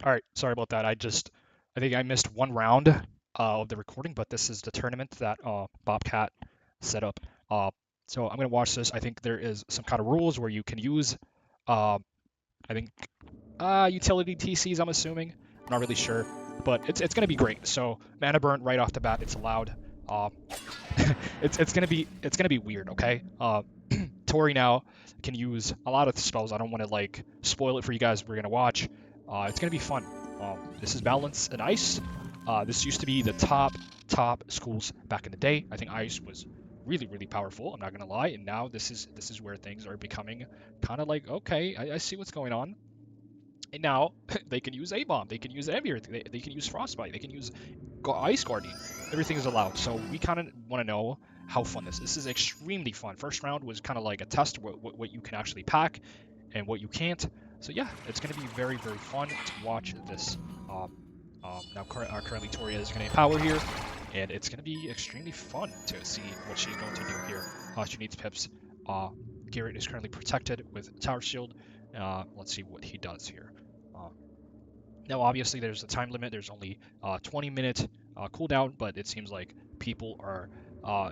All right, sorry about that. I think I missed one round of the recording, but this is the tournament that Bobcat set up. Uh, so I'm gonna watch this. I think there is some kind of rules where you can use, uh, I think, utility TCs. I'm assuming. I'm not really sure, but it's gonna be great. So mana burn right off the bat, it's allowed. Uh, it's gonna be weird. Okay. Tori now can use a lot of spells. I don't want to like spoil it for you guys. We're gonna watch. It's gonna be fun. This is balance and ice. This used to be the top schools back in the day. I think ice was really powerful. I'm not gonna lie. And now this is where things are becoming kind of like okay. I see what's going on. And now they can use A bomb. They can use everything. They can use frostbite. They can use ice guardian. Everything is allowed. So we kind of want to know how fun this is. This is extremely fun. First round was kind of like a test what you can actually pack and what you can't. So yeah, it's going to be very fun to watch this. Now currently Toria is going to power here, and it's going to be extremely fun to see what she's going to do here. She needs pips. Garrett is currently protected with Tower Shield. Let's see what he does here. Now, obviously, there's a time limit. There's only 20-minute cooldown, but it seems like people are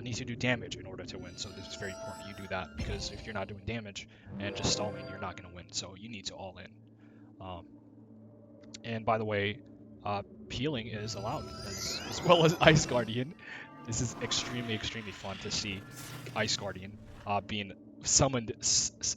need to do damage in order to win. So this is very important you do that, because if you're not doing damage and just stalling, you're not going to win. So you need to all in. And by the way, healing is allowed as well as Ice Guardian. This is extremely fun to see Ice Guardian being summoned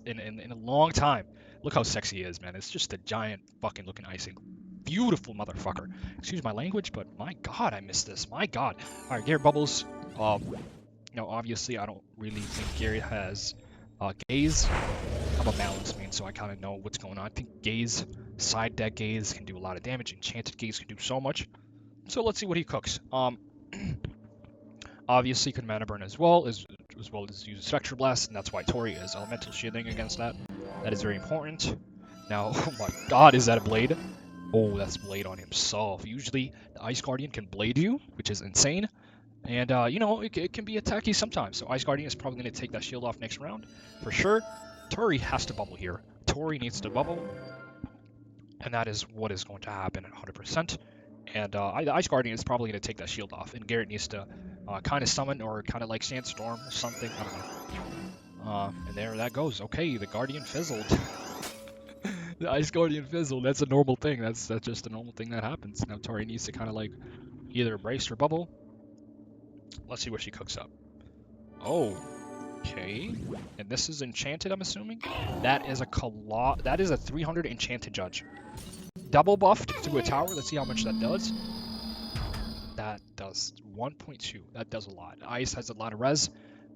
in a long time. Look how sexy he is, man. It's just a giant fucking looking icing. Beautiful motherfucker. Excuse my language, but my god, I miss this. My god. Alright, Garrett Bubbles. Obviously, I don't really think Garrett has Gaze. I'm a balance main, so I kind of know what's going on. I think Gaze, side deck Gaze can do a lot of damage. Enchanted Gaze can do so much. So let's see what he cooks. Obviously, could mana burn as well as use Spectral Blast, and that's why Tori is elemental shielding against that. That is very important. Now, oh my god, is that a blade? Oh, that's blade on himself. Usually, the Ice Guardian can blade you, which is insane. And, it can be attacky sometimes. So Ice Guardian is probably going to take that shield off next round, for sure. Tori has to bubble here. Tori needs to bubble. And that is what is going to happen at 100%. And the Ice Guardian is probably going to take that shield off. And Garrett needs to kind of summon or kind of like Sandstorm or something. I don't know. And there that goes. Okay, the Guardian fizzled. The Ice Guardian fizzled. That's a normal thing. That's just a normal thing that happens. Now Tori needs to kind of like either brace or bubble. Let's see what she cooks up. Oh, okay. And this is enchanted, I'm assuming. That is a 300 enchanted judge. Double buffed through a tower. Let's see how much that does. That does 1.2. That does a lot. Ice has a lot of res,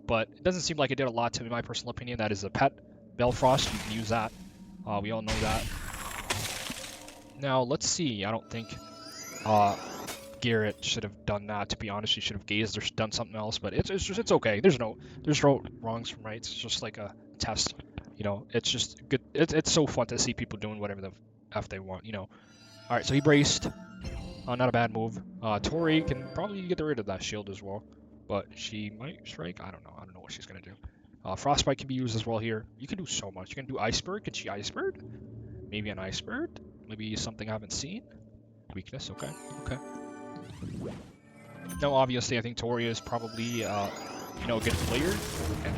but it doesn't seem like it did a lot to me, in my personal opinion. That is a pet. Belfrost, you can use that. We all know that. Now, let's see. I don't think Garrett should have done that, to be honest. He should have gazed or done something else, but it's okay. There's no wrongs from rights. It's just like a test. It's just good. It's so fun to see people doing whatever the F they want, Alright, so he braced. Not a bad move. Tori can probably get rid of that shield as well, but she might strike. I don't know what she's gonna do. Frostbite can be used as well here. You can do so much. You can do Ice Bird. Can she Ice Bird? Maybe an Ice Bird? Maybe something I haven't seen? Weakness, okay. Now, obviously, I think Tori is probably, a good player. And,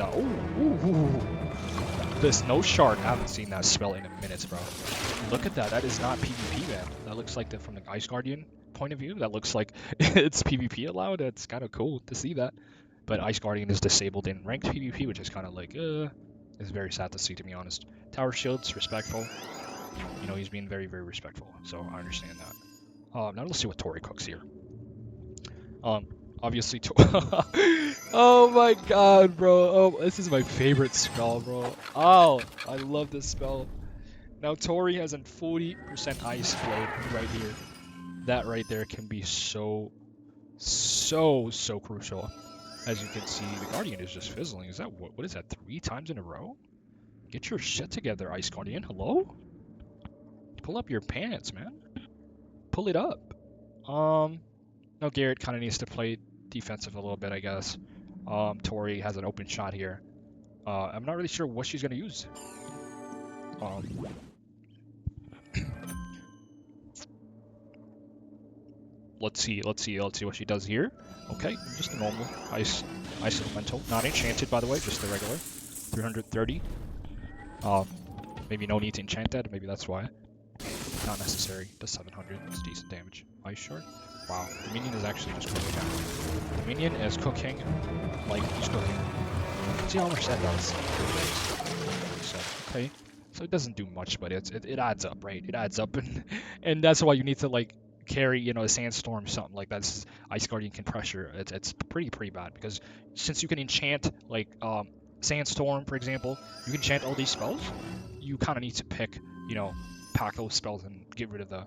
this No Shard. I haven't seen that spell in a minute, bro. Look at that. That is not PvP, man. That looks like from the Ice Guardian point of view. That looks like it's PvP allowed. It's kind of cool to see that. But Ice Guardian is disabled in ranked PvP, which is kind of like, it's very sad to see, to be honest. Tower Shield's respectful. He's being very respectful. So I understand that. Now let's see what Tori cooks here. Obviously, oh my god, bro. Oh, this is my favorite spell, bro. Oh, I love this spell. Now, Tori has a 40% ice blade right here. That right there can be so crucial. As you can see, the Guardian is just fizzling. Is that, what is that, 3 times in a row? Get your shit together, Ice Guardian. Hello? Pull up your pants, man. Pull it up. Now Garrett kind of needs to play defensive a little bit, I guess. Tori has an open shot here. I'm not really sure what she's going to use. let's see what she does here. Okay, just a normal ice elemental, not enchanted by the way, just the regular. 330. Maybe no need to enchant that. Maybe that's why. Not necessary. Does 700. It's decent damage. Ice shard. Wow, the minion is actually just cooking now. The minion is cooking like he's cooking. See how much that does? Okay, so it doesn't do much, but it adds up, right? It adds up, and that's why you need to like carry, you know, a sandstorm, something like that's Ice Guardian can pressure. It's pretty bad because since you can enchant like sandstorm, for example, you can enchant all these spells. You kind of need to pick, you know, pack those spells and get rid of the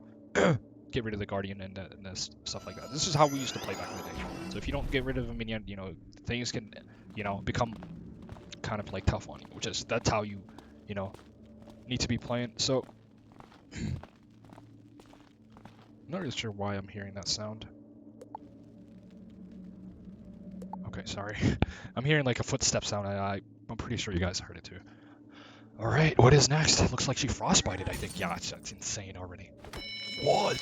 get rid of the guardian and this stuff like that. This is how we used to play back in the day. So if you don't get rid of a minion, you know, things can, you know, become kind of like tough on you, which is that's how you know, need to be playing. So I'm not really sure why I'm hearing that sound. Okay, sorry. I'm hearing like a footstep sound. I'm pretty sure you guys heard it too. All right, what is next? It looks like she frostbited, I think. Yeah, that's insane already. What?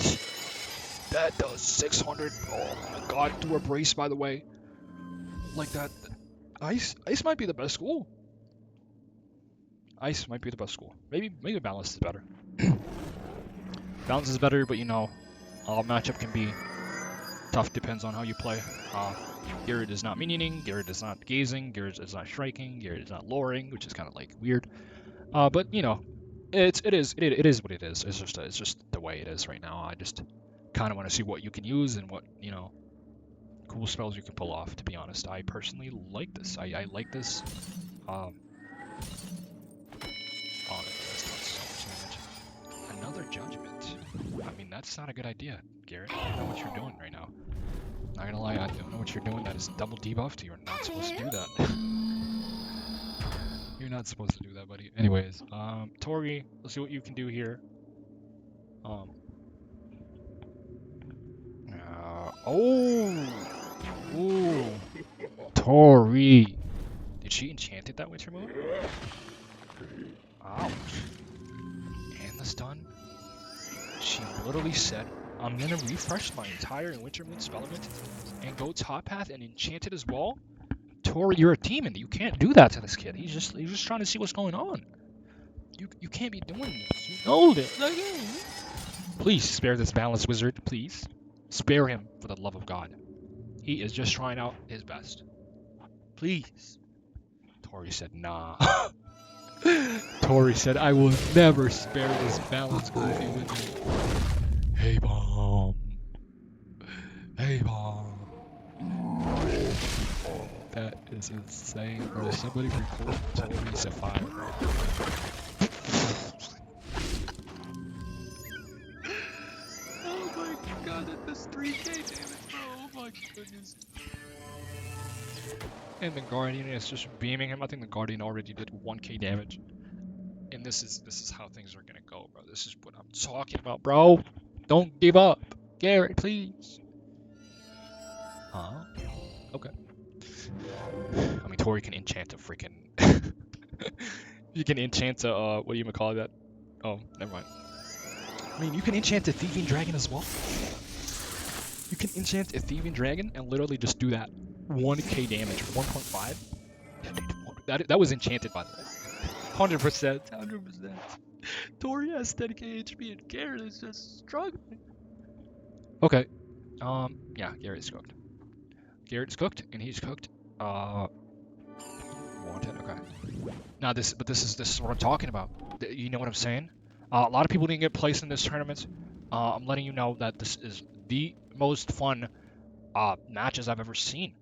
That does 600. Oh my god, through a brace, by the way. Like that. Ice might be the best school. Ice might be the best school. Maybe balance is better. Balance is better, but you know, matchup can be tough. Depends on how you play. Garrett is not minioning, Garrett is not gazing, Garrett is not striking, Garrett is not luring, which is kind of like weird. But you know, it is what it is. It's just the way it is right now. I just kind of want to see what you can use and what, you know, cool spells you can pull off. To be honest, I personally like this. I like this. Oh, that's not so much damage. Another judgment. I mean, that's not a good idea, Garrett. I don't know what you're doing right now. Not gonna lie, I don't know what you're doing. That is double debuffed. You're not supposed to do that. You're not supposed to do that, buddy. Anyways, Tori, let's see what you can do here. Ooh, Tori. Did she enchant it that winter moon? Ouch. And the stun. She literally said, I'm gonna refresh my entire winter moon spell event and go top path and enchant it as well. Tori, you're a demon. You can't do that to this kid. He's just trying to see what's going on. You can't be doing this. You know this. Please spare this balanced wizard. Please spare him for the love of God. He is just trying out his best. Please. Tori said, nah. Tori said, I will never spare this balanced goofy wizard. Hey, bomb. Hey, bomb. That is insane, bro. Somebody report Tori Sapphire. Oh my god, that does 3k damage, bro. Oh my goodness. And the Guardian is just beaming him. I think the Guardian already did 1k damage. And this is how things are gonna go, bro. This is what I'm talking about, bro. Don't give up. Garrett, please. Okay. I mean, Tori can enchant a freaking... You can enchant a, what do you call that? Oh, never mind. I mean, you can enchant a Thieving Dragon as well. You can enchant a Thieving Dragon and literally just do that 1k damage, 1.5. That was enchanted, by the way. 100%. Tori has 10k HP and Garrett is just struggling. Okay. Yeah, Garrett's cooked. Garrett's cooked, and he's cooked. Wanted. Okay. Now this is what I'm talking about. You know what I'm saying? A lot of people didn't get placed in this tournament. I'm letting you know that this is the most fun matches I've ever seen.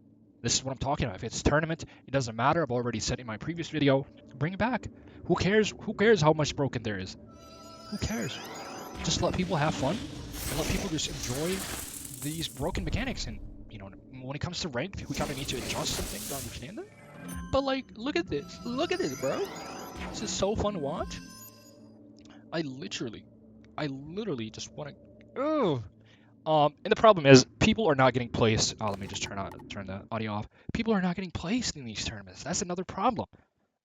This is what I'm talking about. If it's tournament, it doesn't matter. I've already said in my previous video. Bring it back. Who cares? Who cares how much broken there is? Who cares? Just let people have fun and let people just enjoy these broken mechanics. And you know, when it comes to ranked, we kind of need to adjust some things to understand them. But like, look at this. Look at this, bro. This is so fun to watch. I literally just want to. And the problem is, people are not getting placed. Let me just turn the audio off. People are not getting placed in these tournaments. That's another problem.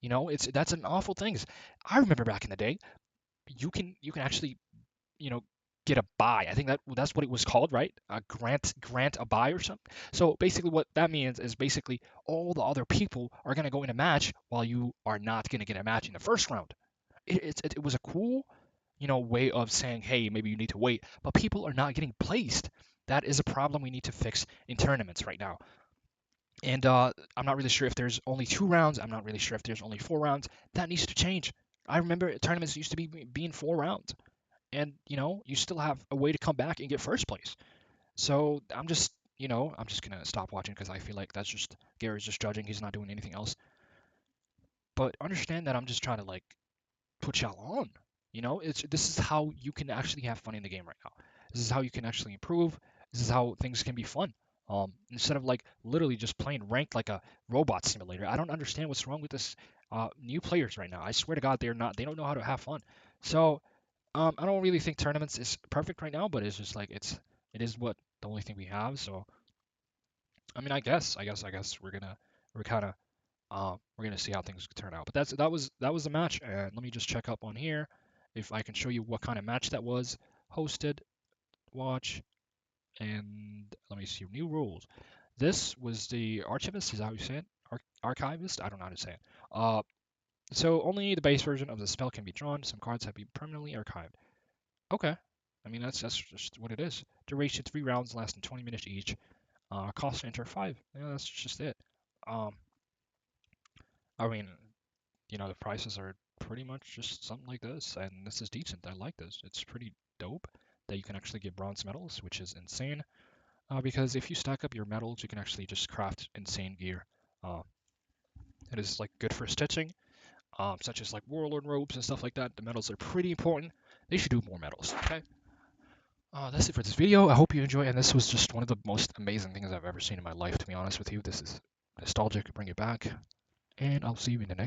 You know, that's an awful thing. I remember back in the day, you can actually, you know, get a buy. I think that's what it was called, right? A grant a buy or something. So basically, what that means is basically all the other people are gonna go in a match while you are not gonna get a match in the first round. It was a cool, way of saying, hey, maybe you need to wait, but people are not getting placed. That is a problem we need to fix in tournaments right now. And I'm not really sure if there's only 2 rounds. I'm not really sure if there's only 4 rounds. That needs to change. I remember tournaments used to be being 4 rounds, and you still have a way to come back and get first place. So I'm just gonna stop watching because I feel like that's just Gary's just judging. He's not doing anything else. But understand that I'm just trying to like put y'all on. This is how you can actually have fun in the game right now. This is how you can actually improve. This is how things can be fun. Instead of like literally just playing ranked like a robot simulator. I don't understand what's wrong with this new players right now. I swear to God, they don't know how to have fun. So I don't really think tournaments is perfect right now, but it's just like it is what the only thing we have. So I mean, I guess we're gonna see how things turn out. But that was the match, and let me just check up on here if I can show you what kind of match that was. Hosted, watch, and let me see new rules. This was the Archivist, is that how you say it? Archivist? I don't know how to say it. So only the base version of the spell can be drawn. Some cards have been permanently archived. Okay. I mean, that's just what it is. Duration 3 rounds, lasting 20 minutes each. Cost to enter 5. Yeah, that's just it. Um, I mean, the prices are pretty much just something like this, and this is decent. I like this. It's pretty dope that you can actually get bronze medals, which is insane. Because if you stack up your medals, you can actually just craft insane gear. Uh, it is like good for stitching, such as like warlord robes and stuff like that. The medals are pretty important. They should do more medals. Okay. That's it for this video. I hope you enjoy, and this was just one of the most amazing things I've ever seen in my life. To be honest with you, this is nostalgic. Bring it back, and I'll see you in the next.